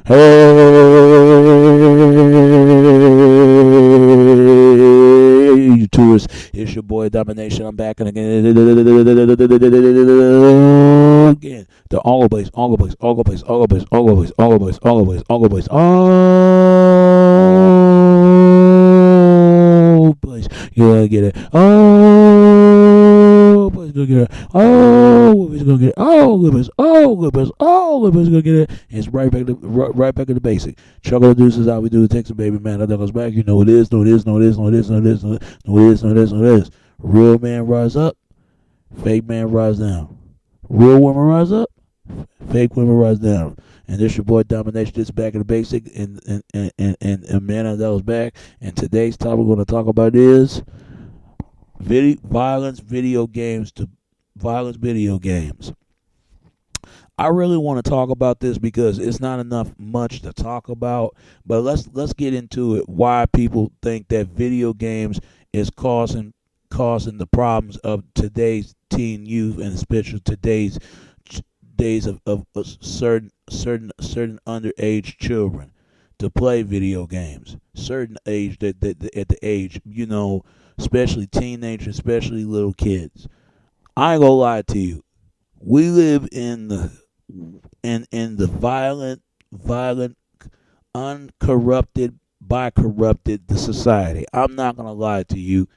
Hey, you tourists, it's your boy Domination. I'm back and again. Again, the all place, all place, all place, all place, all place, all place, all place, all place, all place. You gotta get it. Oh, place gonna get it. Oh, place gonna get it. Oh, Lippers. Oh, Lippers. Oh, Lippers gonna get it. It's right back to the basic. Chuckle the deuces out. We do the Texas baby man. That goes back. You know it is. No it is. No it is. No it is. No it is. No it is. No it is. No it is. No it is. Real man rise up. Fake man rise down. Real women rise up. Fake women rise down. And this your boy Domination. This back to the basic. And man, that was back. And today's topic we're going to talk about is violence video games to violence video games. I really want to talk about this because it's not enough much to talk about. But let's get into it. Why people think that video games is causing the problems of today's teen youth, and especially today's days of certain underage children to play video games. Certain age that at the age, especially teenagers, especially little kids. I ain't gonna lie to you. We live in the violent, uncorrupted by corrupted the society. I'm not gonna lie to you.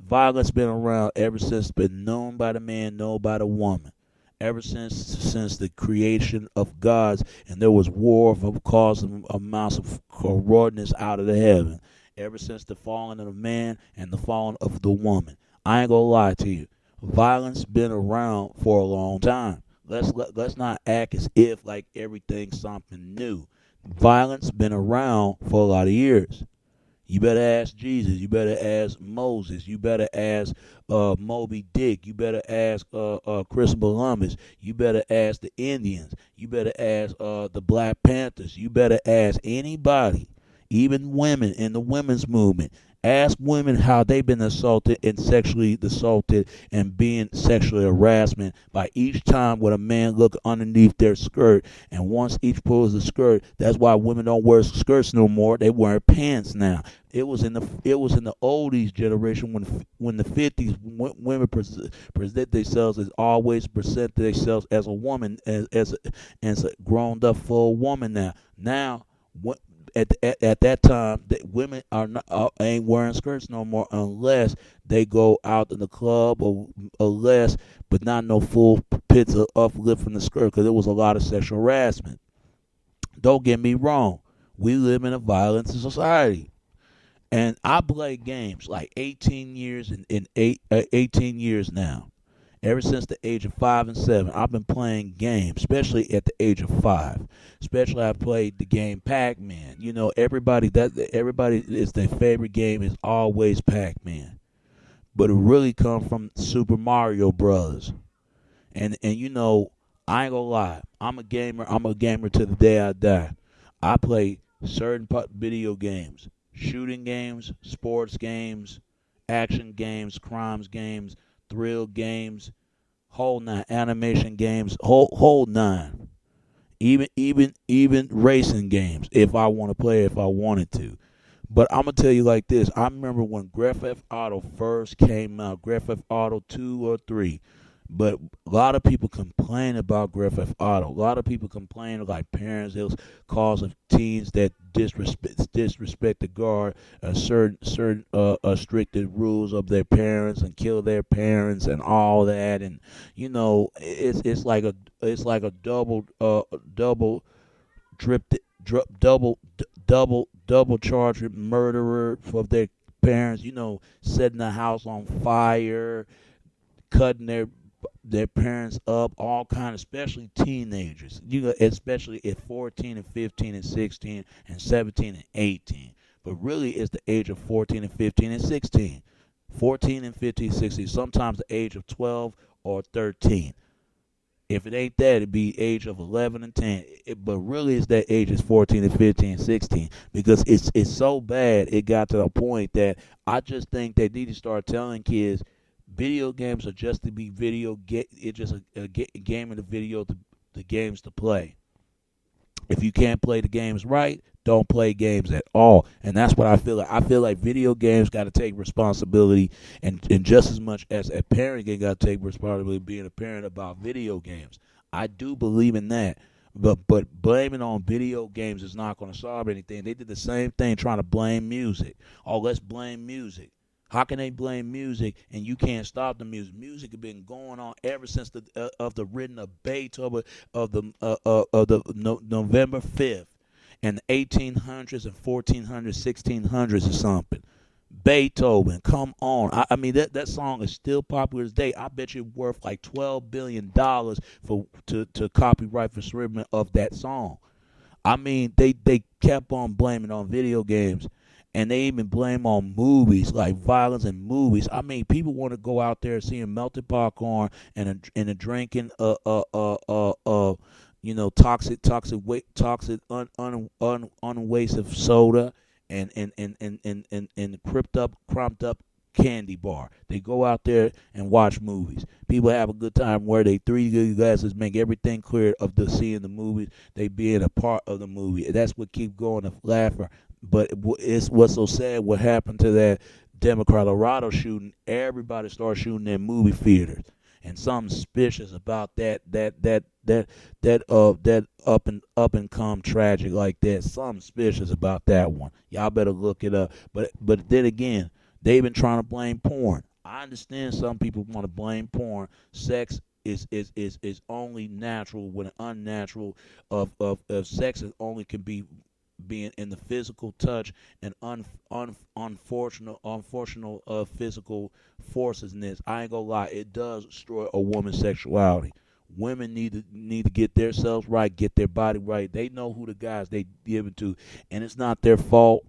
Violence been around ever since, been known by the man, known by the woman. Ever since the creation of gods, and there was war for causing amounts of corrodness out of the heaven. Ever since the falling of the man and the falling of the woman. I ain't gonna lie to you. Violence been around for a long time. Let's not act as if like everything's something new. Violence been around for a lot of years. You better ask Jesus. You better ask Moses. You better ask Moby Dick. You better ask Christopher Columbus. You better ask the Indians. You better ask the Black Panthers. You better ask anybody, even women in the women's movement. Ask women how they've been assaulted and sexually assaulted and being sexually harassment by each time when a man look underneath their skirt, and once each pulls the skirt. That's why women don't wear skirts no more. They wear pants now. It was in the oldies generation when the 50s women present themselves as always present themselves as a woman as a grown up full woman now. At that time, women are not ain't wearing skirts no more unless they go out in the club or less, but not no full pits of uplift from the skirt because there was a lot of sexual harassment. Don't get me wrong, we live in a violent society, and I play games like 18 years and 18 years now. Ever since the age of 5 and 7, I've been playing games, especially at the age of 5. Especially I played the game Pac-Man. Everybody is their favorite game is always Pac-Man, but it really comes from Super Mario Brothers. And I ain't gonna lie, I'm a gamer. I'm a gamer to the day I die. I play certain video games, shooting games, sports games, action games, crimes games, thrill games, whole nine, animation games, whole nine. Even racing games if I want to play if I wanted to. But I'm gonna tell you like this. I remember when Grand Theft Auto first came out, Grand Theft Auto 2 or 3. But a lot of people complain about Grand Theft Auto. A lot of people complain like parents. It was cause of teens that disrespect the guard, certain restricted rules of their parents and kill their parents and all that. And it's like a double drip, double charge murderer for their parents. Setting the house on fire, cutting their parents up, all kind of, especially teenagers. Especially at 14 and 15 and 16 and 17 and 18. But really, it's the age of 14 and 15 and 16. 14 and 15, 16. Sometimes the age of 12 or 13. If it ain't that, it'd be age of 11 and 10. But really, it's that age is 14 and 15 and 16 because it's so bad. It got to a point that I just think they need to start telling kids video games are just to be video. It's just a game of the video, the games to play. If you can't play the games right, don't play games at all. And that's what I feel like. I feel like video games got to take responsibility, and just as much as a parent got to take responsibility being a parent about video games. I do believe in that. But blaming on video games is not going to solve anything. They did the same thing trying to blame music. Oh, let's blame music. How can they blame music and you can't stop the music? Music has been going on ever since the of the written of Beethoven of the November 5th in the 1800s and 1400s, 1600s or something. Beethoven, come on! I mean that song is still popular today. I bet you worth like $12 billion for to copyright for infringement of that song. I mean, they kept on blaming on video games, and they even blame on movies like violence in movies. I mean, people want to go out there seeing melted popcorn and a drinking toxic unwasted soda and crumped up candy bar. They go out there and watch movies. People have a good time where they 3 good glasses make everything clear of the seeing the movies. They being a part of the movie. That's what keep going to laughter. But it's what's so sad. What happened to that Denver, Colorado shooting? Everybody started shooting in movie theaters, and something suspicious about that up and come tragic like that. Something suspicious about that one. Y'all better look it up. But then again, they've been trying to blame porn. I understand some people want to blame porn. Sex is only natural when unnatural of sex is only can be being in the physical touch and unfortunate physical forces in this. I ain't gonna lie, it does destroy a woman's sexuality. Women need to get themselves right, get their body right. They know who the guys they give it to, and it's not their fault.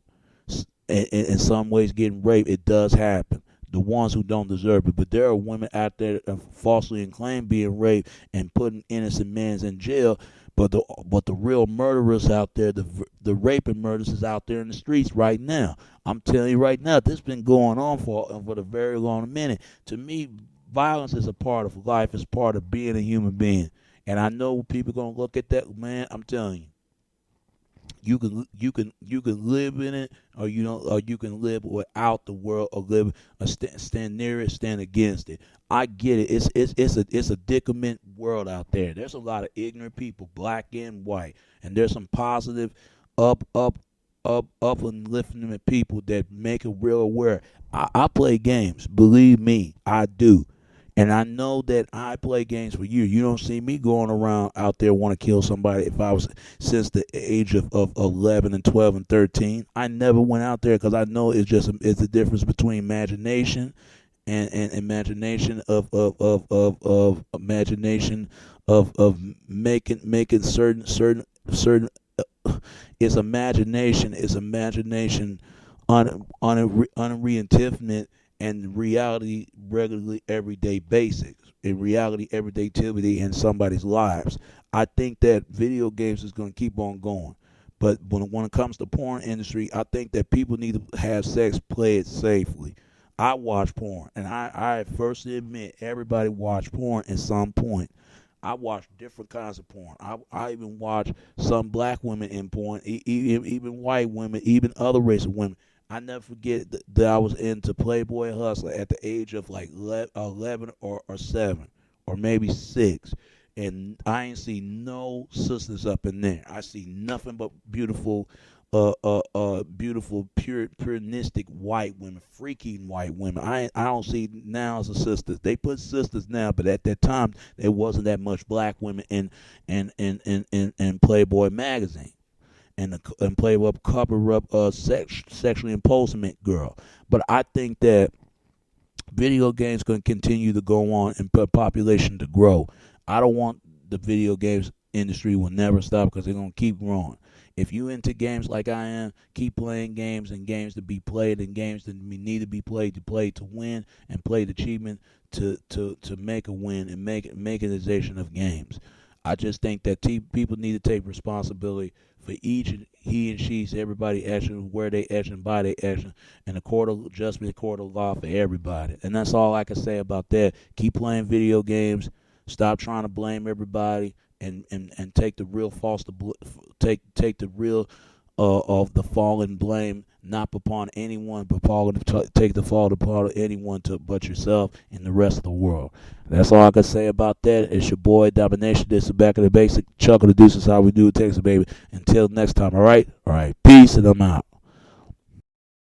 In some ways, getting raped, it does happen. The ones who don't deserve it, but there are women out there falsely claim being raped and putting innocent men in jail. But the real murderers out there, the raping murderers is out there in the streets right now. I'm telling you right now, this has been going on for a very long minute. To me, violence is a part of life. It's part of being a human being. And I know people gonna look at that, man. I'm telling you. You can live in it, or you can live without the world, or stand near it, stand against it. I get it. It's a predicament world out there. There's a lot of ignorant people, black and white, and there's some positive, up and lifting people that make it real aware. I play games, believe me, I do. And I know that I play games for you. You don't see me going around out there want to kill somebody. If I was since the age of 11 and 12 and 13, I never went out there because I know it's the difference between imagination and imagination of imagination of making certain. It's imagination on a reinvention and reality regularly everyday basics in reality everyday activity in somebody's lives. I think that video games is going to keep on going, but when it comes to porn industry, I think that people need to have sex, play it safely. I watch porn, and I first admit everybody watch porn at some point. I watch different kinds of porn. I even watch some black women in porn, even white women, even other race of women. I never forget that I was into Playboy Hustler at the age of like 11 or 7 or maybe 6. And I ain't see no sisters up in there. I see nothing but beautiful, beautiful, puristic white women, freaky white women. I don't see now as a sisters. They put sisters now, but at that time there wasn't that much black women in Playboy magazine and play up cover up sexually impulsement girl. But I think that video games going to continue to go on and population to grow. I don't want the video games industry will never stop because they're going to keep growing. If you into games like I am, keep playing games and games to be played and games that need to be played to win and play the achievement to make a win and make mechanization of games. I just think that people need to take responsibility for each and he and she's everybody action, where they action, by their action, and the court of adjustment, court of law for everybody. And that's all I can say about that. Keep playing video games. Stop trying to blame everybody and take the real take the real of the fall and blame not upon anyone, but take the fault upon anyone but yourself and the rest of the world. That's all I can say about that. It's your boy Domination. This is Back of the Basic. Chuck of the Deuces, how we do it, Texas, baby. Until next time, all right? All right. Peace, and I'm out.